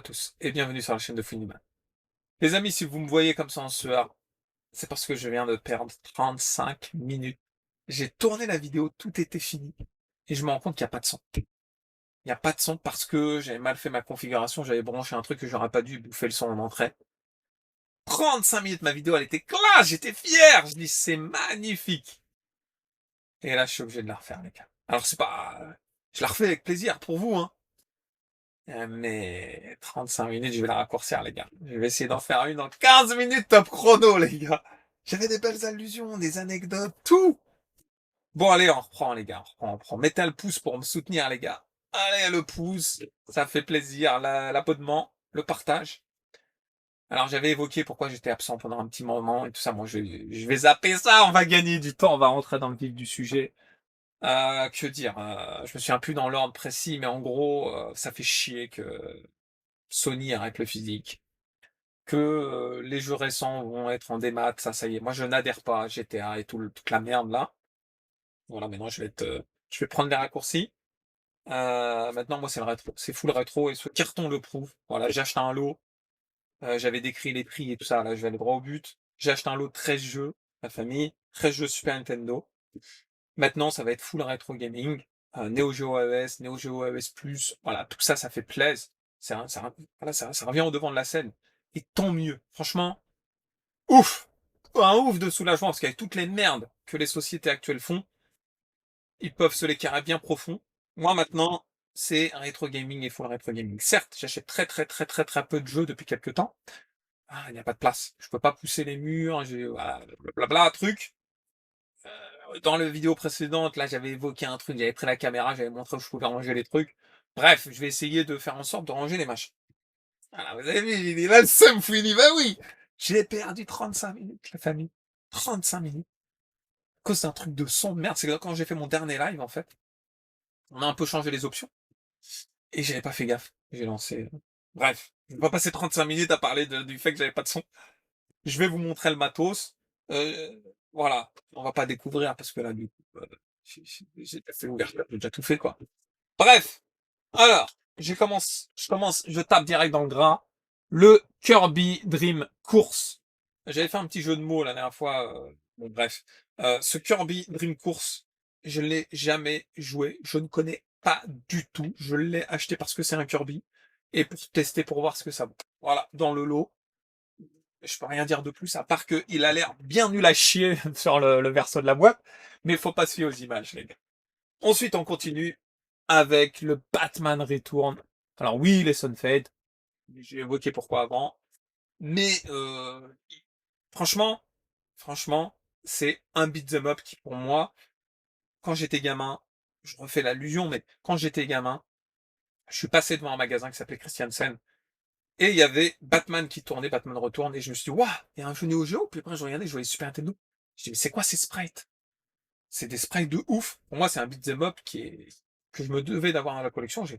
tous et bienvenue sur la chaîne de Funiman. Les amis, si vous me voyez comme ça en sueur, c'est parce que je viens de perdre 35 minutes. J'ai tourné la vidéo, tout était fini et je me rends compte qu'il n'y a pas de son. Il n'y a pas de son parce que j'avais mal fait ma configuration, j'avais branché un truc que j'aurais pas dû bouffer le son en entrée. 35 minutes, ma vidéo, elle était classe, j'étais fier, je dis c'est magnifique. Et là, je suis obligé de la refaire, les gars. Alors c'est pas, je la refais avec plaisir pour vous, hein. Mais 35 minutes, je vais la raccourcir, les gars. Je vais essayer d'en faire une en 15 minutes top chrono, les gars. J'avais des belles allusions, des anecdotes, tout. Bon, allez, on reprend, les gars. On reprend. Mettez le pouce pour me soutenir, les gars. Allez, le pouce. Ça fait plaisir. L'abonnement, le partage. Alors, j'avais évoqué pourquoi j'étais absent pendant un petit moment et tout ça. Moi, je vais zapper ça. On va gagner du temps. On va rentrer dans le vif du sujet. Que dire? Je me souviens plus dans l'ordre précis, mais en gros, ça fait chier que Sony arrête le physique, que les jeux récents vont être en démat, ça y est. Moi, je n'adhère pas à GTA et toute la merde là. Voilà, maintenant je vais prendre les raccourcis. Maintenant, moi, c'est le rétro, c'est full rétro et ce carton le prouve. Voilà, j'ai acheté un lot, j'avais décrit les prix et tout ça. Là, je vais aller droit au but. J'ai acheté un lot de 13 jeux, la famille, 13 jeux Super Nintendo. Maintenant, ça va être full rétro gaming, Neo Geo AES, Neo Geo AES Plus. Voilà, tout ça, ça fait plaisir. Voilà, ça revient au devant de la scène. Et tant mieux. Franchement, ouf! Un ouf de soulagement, parce qu'avec toutes les merdes que les sociétés actuelles font, ils peuvent se les carrer bien profond. Moi, maintenant, c'est rétro gaming et full rétro gaming. Certes, j'achète très peu de jeux depuis quelques temps. Ah, il n'y a pas de place. Je peux pas pousser les murs, j'ai, voilà, blablabla, truc. Dans la vidéo précédente, là, j'avais évoqué un truc, j'avais pris la caméra, j'avais montré où je pouvais ranger les trucs. Bref, je vais essayer de faire en sorte de ranger les machins. Voilà, vous avez vu, il est là le seum fini, bah oui! J'ai perdu 35 minutes, la famille. 35 minutes. À cause d'un truc de son de merde. C'est que quand j'ai fait mon dernier live, en fait, on a un peu changé les options. Et j'avais pas fait gaffe. J'ai lancé. Bref. Je vais pas passer 35 minutes à parler du fait que j'avais pas de son. Je vais vous montrer le matos. Voilà. On va pas découvrir parce que là, du coup, j'ai déjà fait l'ouverture, j'ai déjà tout fait, quoi. Bref. Alors, je tape direct dans le gras. Le Kirby Dream Course. J'avais fait un petit jeu de mots la dernière fois. Bon, bref. Ce Kirby Dream Course, je l'ai jamais joué. Je ne connais pas du tout. Je l'ai acheté parce que c'est un Kirby et pour tester pour voir ce que ça vaut. Voilà, dans le lot. Je peux rien dire de plus à part que il a l'air bien nul à chier sur le verso de la boîte, mais faut pas se fier aux images, les gars. Ensuite, on continue avec le Batman Return. Alors oui, les Sunfade, j'ai évoqué pourquoi avant, mais franchement, franchement, c'est un beat'em up qui pour moi, quand j'étais gamin, je refais l'allusion, mais quand j'étais gamin, je suis passé devant un magasin qui s'appelait Christiansen, et il y avait Batman qui tournait, Batman Retourne, et je me suis dit, waouh, il y a un jeu Neo Geo, puis après je regardais, je voyais Super Nintendo. Je dis, mais c'est quoi ces sprites? C'est des sprites de ouf. Pour moi, c'est un beat'em up que je me devais d'avoir dans la collection. Je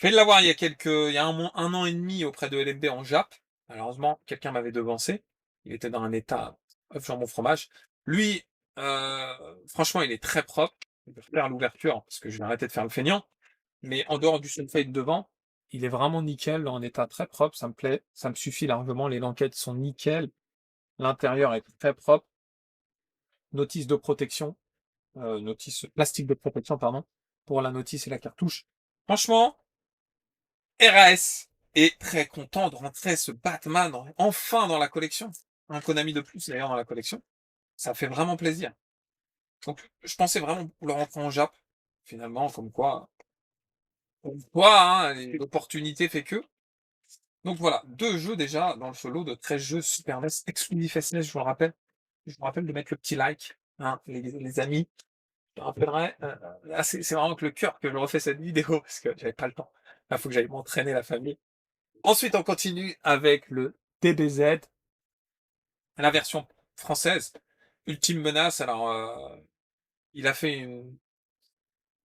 viens de l'avoir il y a un an et demi auprès de LMB en Jap. Malheureusement, quelqu'un m'avait devancé. Il était dans un état œuf jambon fromage. Lui, franchement, il est très propre. Je vais faire l'ouverture parce que je vais arrêter de faire le feignant. Mais en dehors du sunfade devant, il est vraiment nickel, dans un état très propre. Ça me plaît, ça me suffit largement. Les lanquettes sont nickel. L'intérieur est très propre. Notice de protection, notice plastique de protection, pardon, pour la notice et la cartouche. Franchement, RAS est très content de rentrer ce Batman enfin dans la collection. Un Konami de plus d'ailleurs dans la collection. Ça fait vraiment plaisir. Donc je pensais vraiment le rentrer en Jap. Finalement, comme quoi, hein, l'opportunité fait que. Donc voilà, deux jeux déjà dans le solo de 13 jeux Super NES exclusifs SNES, je vous le rappelle. Je vous rappelle de mettre le petit like, hein, les amis. Je te rappellerai. Là, c'est vraiment que le cœur que je refais cette vidéo parce que j'avais pas le temps. Là, faut que j'aille m'entraîner la famille. Ensuite, on continue avec le DBZ, la version française. Ultime Menace, alors il a fait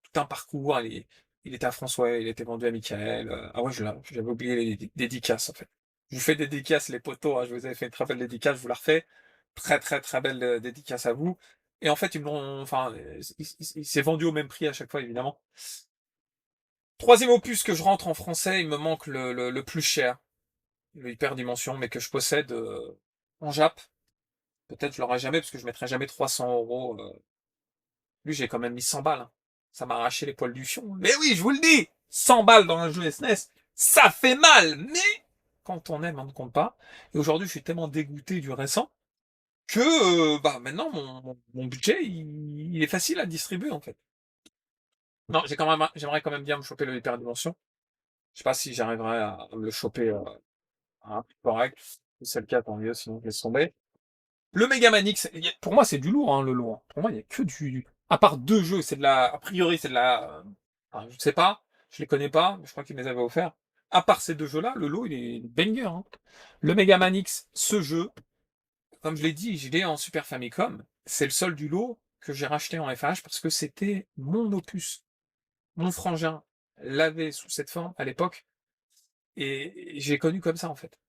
tout un parcours, il était à François, il était vendu à Michael. Ah ouais, j'avais oublié les dédicaces en fait. Je vous fais des dédicaces les potos, hein, je vous avais fait une très belle dédicace, je vous la refais. Très belle dédicace à vous. Et en fait, il s'est vendu au même prix à chaque fois, évidemment. Troisième opus que je rentre en français, il me manque le plus cher, le Hyperdimension, mais que je possède en Jap. Peut-être je l'aurai jamais, parce que je mettrai jamais 300 €. Lui, j'ai quand même mis 100 balles. Hein. Ça m'a arraché les poils du fion. Mais oui, je vous le dis, 100 balles dans un jeu SNES, ça fait mal, mais quand on aime, on ne compte pas. Et aujourd'hui, je suis tellement dégoûté du récent que bah maintenant, mon budget, il est facile à distribuer, en fait. Non, j'aimerais quand même bien me choper le Hyperdimension. Je sais pas si j'arriverai à me le choper à un prix correct. Si c'est le cas, tant mieux, sinon je laisse tomber. Le Megaman X, pour moi, c'est du lourd, hein, le lot. Hein. Pour moi, il y a que du. À part deux jeux, c'est de la. A priori, c'est de la. Enfin, je ne sais pas, je les connais pas, mais je crois qu'ils me les avaient offerts. À part ces deux jeux-là, le lot, il est banger. Hein. Le Megaman X, ce jeu, comme je l'ai dit, je l'ai en Super Famicom. C'est le seul du lot que j'ai racheté en FH parce que c'était mon opus. Mon frangin l'avait sous cette forme à l'époque et j'ai connu comme ça en fait.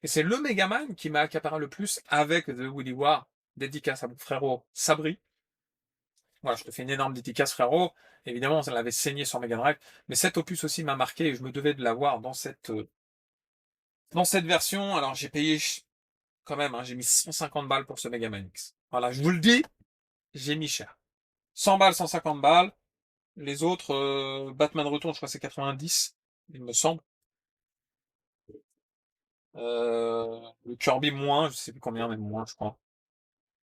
Et c'est le Megaman qui m'a accaparé le plus avec The Woolly War, dédicace à mon frérot Sabri. Voilà, je te fais une énorme dédicace frérot. Évidemment, ça l'avait saigné sur Mega Drive, mais cet opus aussi m'a marqué et je me devais de l'avoir dans cette version. Alors j'ai payé quand même, hein, j'ai mis 150 balles pour ce Megaman X. Voilà, je vous le dis, j'ai mis cher. 100 balles, 150 balles. Les autres, Batman Return, je crois que c'est 90, il me semble. Le Kirby moins, je sais plus combien, mais moins, je crois.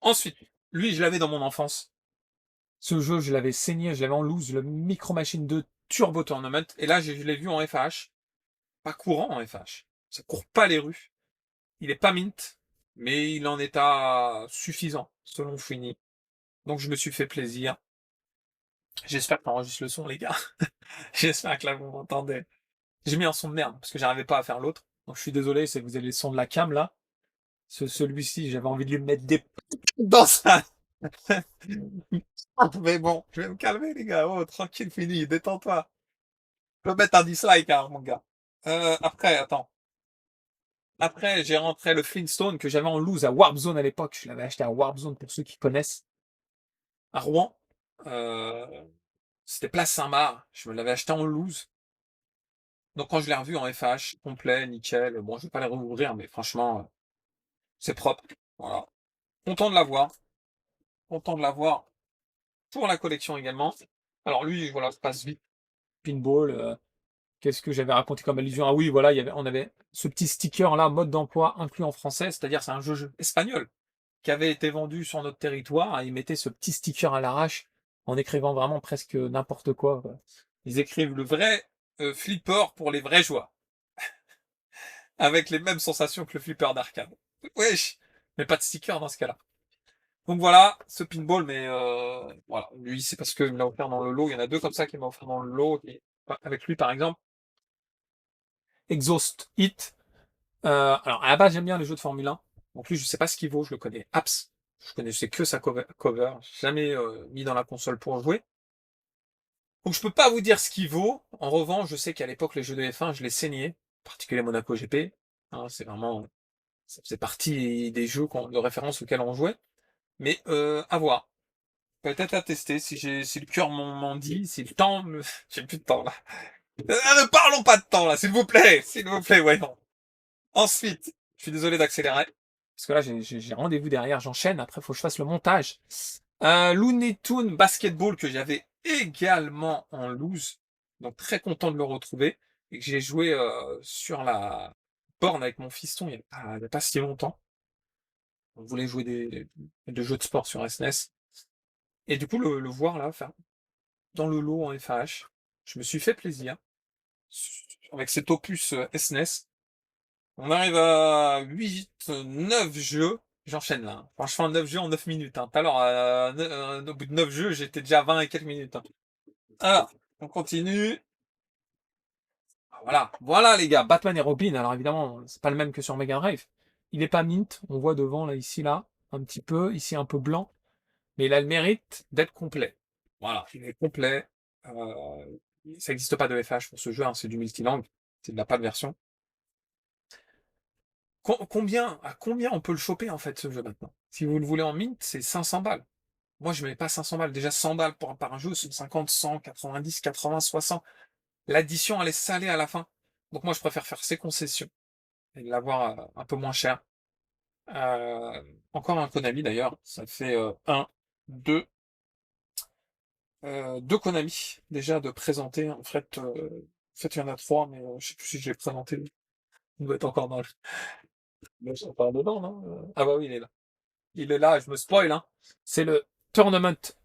Ensuite, lui, je l'avais dans mon enfance. Ce jeu, je l'avais saigné, je l'avais en loose, le Micro Machine 2 Turbo Tournament. Et là, je l'ai vu en FH. Pas courant en FH. Ça court pas les rues. Il est pas mint, mais il en est à suffisant, selon Fouini. Donc je me suis fait plaisir. J'espère que t'enregistres le son, les gars. J'espère que là, vous m'entendez. J'ai mis un son de merde, parce que j'arrivais pas à faire l'autre. Donc je suis désolé, c'est que vous avez le son de la cam, là. Celui-ci, j'avais envie de lui mettre des dans ça. Mais bon, je vais me calmer, les gars. Oh, tranquille, fini, détends-toi. Je peux mettre un dislike, hein, mon gars. Après, attends. Après, j'ai rentré le Flintstone que j'avais en loose à Warp Zone à l'époque. Je l'avais acheté à Warp Zone pour ceux qui connaissent. À Rouen. Euh, C'était Place Saint-Marc. Je me l'avais acheté en loose. Donc quand je l'ai revu en FH, complet, nickel. Bon, je vais pas les rouvrir, mais franchement, c'est propre. Voilà. Content de l'avoir. Content de l'avoir pour la collection également. Alors lui, voilà, je passe vite. Pinball. Qu'est-ce que j'avais raconté comme allusion? Ah oui, voilà, on avait ce petit sticker là, mode d'emploi inclus en français, c'est-à-dire c'est un jeu espagnol qui avait été vendu sur notre territoire. Et ils mettaient ce petit sticker à l'arrache en écrivant vraiment presque n'importe quoi. Ils écrivent le vrai flipper pour les vrais joueurs, avec les mêmes sensations que le flipper d'arcade. Wesh, mais pas de sticker dans ce cas-là. Donc voilà, ce pinball, mais voilà, lui c'est parce qu'il me l'a offert dans le lot. Il y en a deux comme ça qui m'a offert dans le lot. Avec lui par exemple, Exhaust Hit. Alors, à la base, j'aime bien les jeux de Formule 1. Donc lui, je sais pas ce qu'il vaut, je le connais. Apps. Je connaissais que sa cover. Jamais mis dans la console pour jouer. Donc je peux pas vous dire ce qu'il vaut. En revanche, je sais qu'à l'époque, les jeux de F1, je les saignais. En particulier Monaco GP. Hein, c'est vraiment, ça faisait partie des jeux de référence auxquels on jouait. Mais à voir. Peut-être à tester si le cœur m'en dit, si le temps me... J'ai plus de temps là. Ne parlons pas de temps là, s'il vous plaît. S'il vous plaît, voyons. Ensuite, je suis désolé d'accélérer, parce que là j'ai rendez-vous derrière, j'enchaîne, après il faut que je fasse le montage. Looney Tunes Basketball que j'avais également en loose, donc très content de le retrouver, et que j'ai joué sur la borne avec mon fiston il y a pas si longtemps. On voulait jouer des jeux de sport sur SNES, et du coup le voir là, enfin, dans le lot en FAH, je me suis fait plaisir, avec cet opus SNES. On arrive à 8, 9 jeux. J'enchaîne là. Hein. Franchement, 9 jeux en 9 minutes. Hein. Tout à l'heure, au bout de 9 jeux, j'étais déjà à 20 et quelques minutes. Hein. Alors, on continue. Ah, voilà. Voilà, les gars. Batman et Robin. Alors, évidemment, c'est pas le même que sur Mega Drive. Il est pas mint. On voit devant, là, ici, là. Un petit peu. Ici, un peu blanc. Mais il a le mérite d'être complet. Voilà. Il est complet. Ça n'existe pas de FH pour ce jeu. Hein. C'est du multilangue. C'est de la pas de version. À combien on peut le choper en fait ce jeu maintenant? Si vous le voulez en mint, c'est 500 balles. Moi je mets pas 500 balles. Déjà 100 balles par un jeu, 150, 100, 90, 80, 60. l'addition, elle est salée à la fin. Donc moi, je préfère faire ces concessions et l'avoir un peu moins cher. Encore un Konami d'ailleurs, ça fait 1, 2, 2 Konami déjà de présenter. En fait, il y en a 3, mais je sais plus si je l'ai présenté. Il doit être encore dans le pas dedans, non? Ah bah oui, il est là. Il est là, je me spoil, hein. C'est le Tournament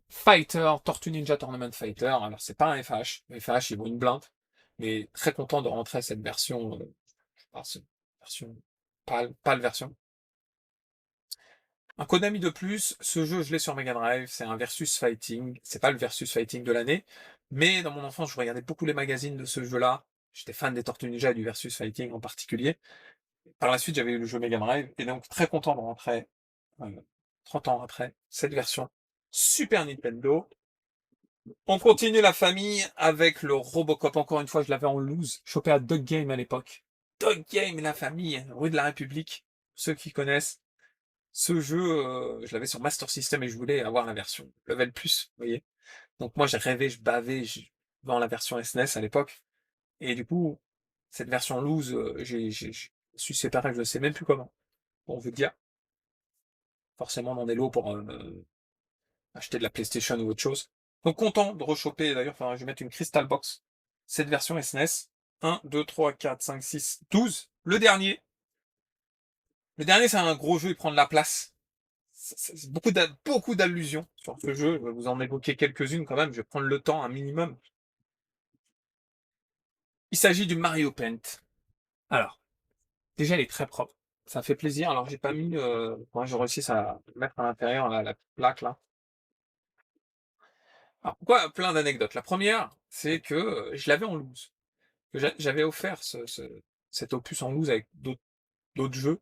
Fighter, Tortue Ninja Tournament Fighter. Alors c'est pas un FH. Le FH, il vaut une blinde. Mais très content de rentrer cette version, cette version, pâle version. Un Konami de plus, ce jeu je l'ai sur Mega Drive, c'est un versus fighting, c'est pas le versus fighting de l'année, mais dans mon enfance je regardais beaucoup les magazines de ce jeu-là, j'étais fan des Tortues Ninja et du versus fighting en particulier. Par la suite j'avais eu le jeu Mega Drive, et donc très content de rentrer, euh, 30 ans après, cette version Super Nintendo. On continue la famille avec le Robocop, encore une fois je l'avais en loose, chopé à Dog Game à l'époque. Dog Game, la famille, rue de la République, ceux qui connaissent. Ce jeu, je l'avais sur Master System et je voulais avoir la version Level Plus, vous voyez. Donc moi j'ai rêvé, je bavais dans la version SNES à l'époque. Et du coup, cette version loose, je suis séparé, je ne sais même plus comment. Bon, on veut dire, forcément dans des lots pour acheter de la PlayStation ou autre chose. Donc content de rechoper, d'ailleurs, enfin, je vais mettre une Crystal Box. Cette version SNES. 1, 2, 3, 4, 5, 6, 12. Le dernier. Le dernier, c'est un gros jeu, il prend de la place. C'est beaucoup d'allusions sur ce jeu. Je vais vous en évoquer quelques-unes quand même. Je vais prendre le temps, un minimum. Il s'agit du Mario Paint. Alors, déjà, il est très propre. Ça fait plaisir. Alors, j'ai pas mis. Moi, j'ai réussi à mettre à l'intérieur la plaque là. Alors, pourquoi plein d'anecdotes? La première, c'est que je l'avais en loose. J'avais offert cet opus en loose avec d'autres jeux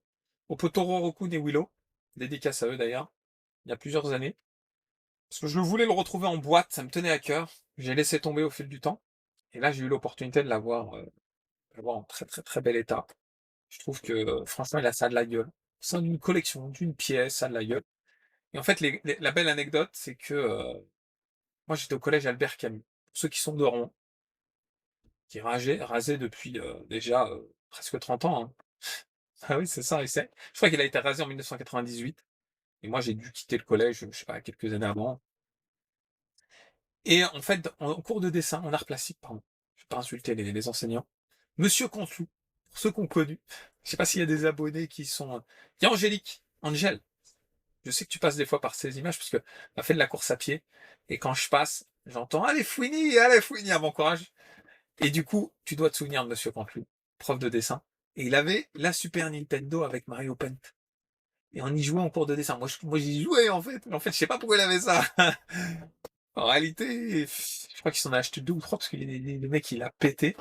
au Potoro Rokun et Willow. Dédicace à eux d'ailleurs. Il y a plusieurs années. Parce que je voulais le retrouver en boîte, ça me tenait à cœur. J'ai laissé tomber au fil du temps. Et là, j'ai eu l'opportunité de l'avoir en très très très bel état. Je trouve que franchement, il a ça de la gueule. Au sein d'une collection, d'une pièce, ça a de la gueule. Et en fait, la belle anecdote, c'est que moi, j'étais au collège Albert Camus. Pour ceux qui sont de Rouen, qui est rasé depuis déjà presque 30 ans. Hein. Ah oui, c'est ça, et c'est. Je crois qu'il a été rasé en 1998. Et moi, j'ai dû quitter le collège, je sais pas, quelques années avant. Et en fait, en cours de dessin, en art plastique, pardon, je vais pas insulter les enseignants, Monsieur Canteloup, pour ceux qu'on connu, je sais pas s'il y a des abonnés qui sont... Il y a Angélique, Angèle, je sais que tu passes des fois par ces images, parce que tu as fait de la course à pied, et quand je passe, j'entends allez Fouini, à bon courage. Et du coup, tu dois te souvenir de Monsieur Canteloup, prof de dessin, et il avait la Super Nintendo avec Mario Paint. Et on y jouait en cours de dessin. Moi j'y jouais en fait. Mais en fait, je sais pas pourquoi il avait ça. En réalité, je crois qu'il s'en a acheté 2 ou 3 parce que le mec il a pété.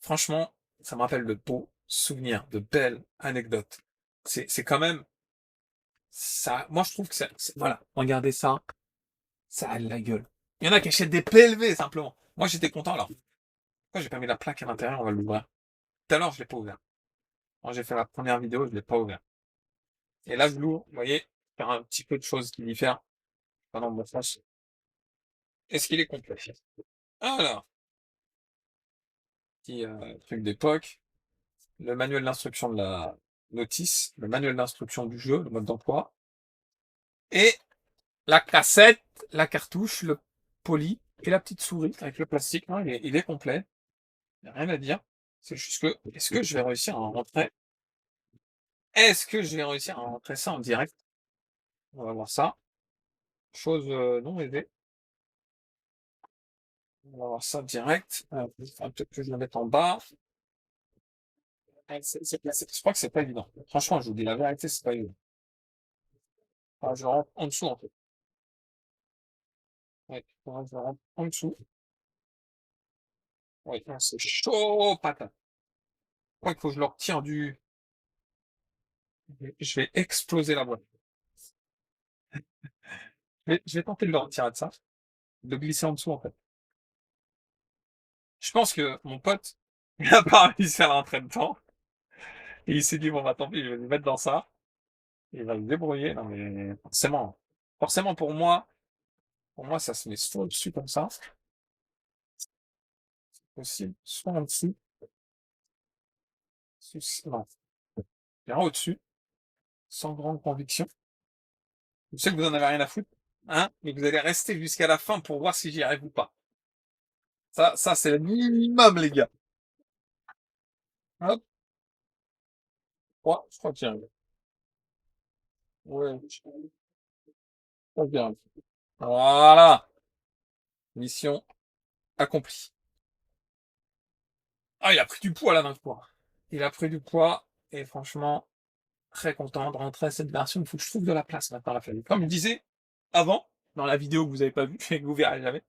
Franchement, ça me rappelle de beaux souvenirs, de belles anecdotes. C'est quand même ça. Moi, je trouve que voilà, regardez ça, ça a de la gueule. Il y en a qui achètent des PLV simplement. Moi, j'étais content alors. Pourquoi j'ai pas mis la plaque à l'intérieur? On va l'ouvrir. Tout à l'heure, je l'ai pas ouvert. Quand j'ai fait la première vidéo, je l'ai pas ouvert. Et là, je l'ouvre. Vous voyez, faire un petit peu de choses qui diffèrent pendant mon flash. Est-ce qu'il est complet? Alors, petit truc d'époque. Le manuel d'instruction de la notice, le manuel d'instruction du jeu, le mode d'emploi, et la cassette, la cartouche, le poli et la petite souris avec le plastique. Non, il est complet. Il n'y a rien à dire. C'est juste que, est-ce que je vais réussir à rentrer? Est-ce que je vais réussir à rentrer ça en direct? On va voir ça. Chose non aisée. On va voir ça direct. Peut-être que je le mette en bas. Je crois que c'est pas évident. Franchement, je vous dis la vérité, c'est pas évident. Enfin, je rentre en dessous, en fait. Ouais, je rentre en dessous. Oui, c'est chaud patate. Je crois qu'il faut que je le retire du... Je vais exploser la boîte. Je vais tenter de le retirer de ça, de glisser en dessous en fait. Je pense que mon pote, il n'a pas réussi à la rentrer dedans. Et il s'est dit, bon bah tant pis, je vais le mettre dans ça. Et il va me débrouiller. Non mais forcément. Forcément pour moi, ça se met sur dessus comme ça. Aussi, soit en dessous, non, bien au-dessus, sans grande conviction. Je sais que vous en avez rien à foutre, hein, mais vous allez rester jusqu'à la fin pour voir si j'y arrive ou pas. Ça c'est le minimum, les gars. Hop, 3, je crois que j'y arrive. Ouais, je crois que j'y arrive. Voilà, mission accomplie. Ah, il a pris du poids là d'un coup, hein. Il a pris du poids et franchement, très content de rentrer à cette version. Il faut que je trouve de la place maintenant à la famille. Comme je disais avant, dans la vidéo que vous n'avez pas vue et que vous verrez jamais,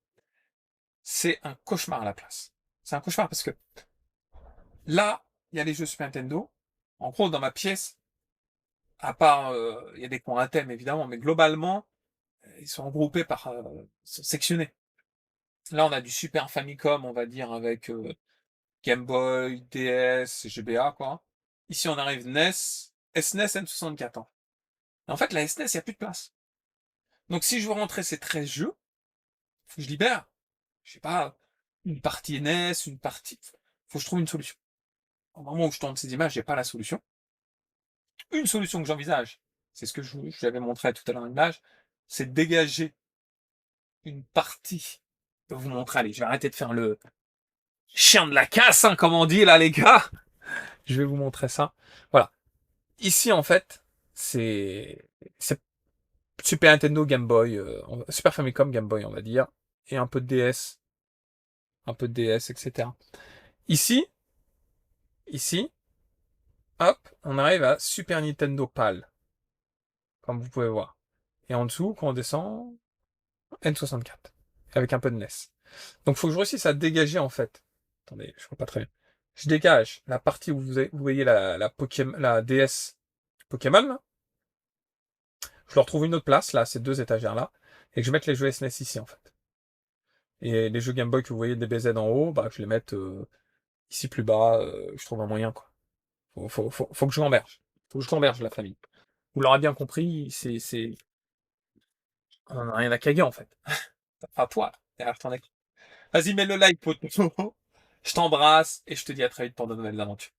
c'est un cauchemar à la place. C'est un cauchemar parce que là, il y a les jeux Super Nintendo. En gros, dans ma pièce, à part, il y a des coins à thème évidemment, mais globalement, ils sont regroupés par, sont sectionnés. Là, on a du Super Famicom, on va dire, avec Game Boy, DS, GBA, quoi. Ici, on arrive NES, SNES, N64. Hein. Et en fait, la SNES, il n'y a plus de place. Donc, si je veux rentrer ces 13 jeux, faut que je libère, je sais pas, une partie NES, une partie. Faut que je trouve une solution. Au moment où je tourne ces images, j'ai pas la solution. Une solution que j'envisage, c'est ce que je vous avais montré tout à l'heure, l'image, c'est de dégager une partie. Je vais vous montrer, allez, je vais arrêter de faire le chien de la casse, hein, comme on dit là, les gars. Je vais vous montrer ça. Voilà. Ici, en fait, c'est Super Nintendo, Game Boy, Super Famicom, Game Boy, on va dire, et un peu de DS, etc. Ici, ici, hop, on arrive à Super Nintendo PAL, comme vous pouvez voir. Et en dessous, quand on descend, N64, avec un peu de NES. Donc, faut que je réussisse à dégager, en fait. Attendez, je vois pas très bien. Je dégage la partie où vous voyez la DS Pokémon, là. Je leur trouve une autre place, là, ces deux étagères-là, et que je mette les jeux SNES ici, en fait. Et les jeux Game Boy que vous voyez DBZ en haut, bah, je les mette ici plus bas, je trouve un moyen, quoi. Faut que je l'emberge. Faut que je l'emberge, la famille. Vous l'aurez bien compris, on en a rien à caguer, en fait. Enfin, toi, derrière ton écran. Vas-y, mets le like, poteau. Je t'embrasse, et je te dis à très vite pour de nouvelles aventures.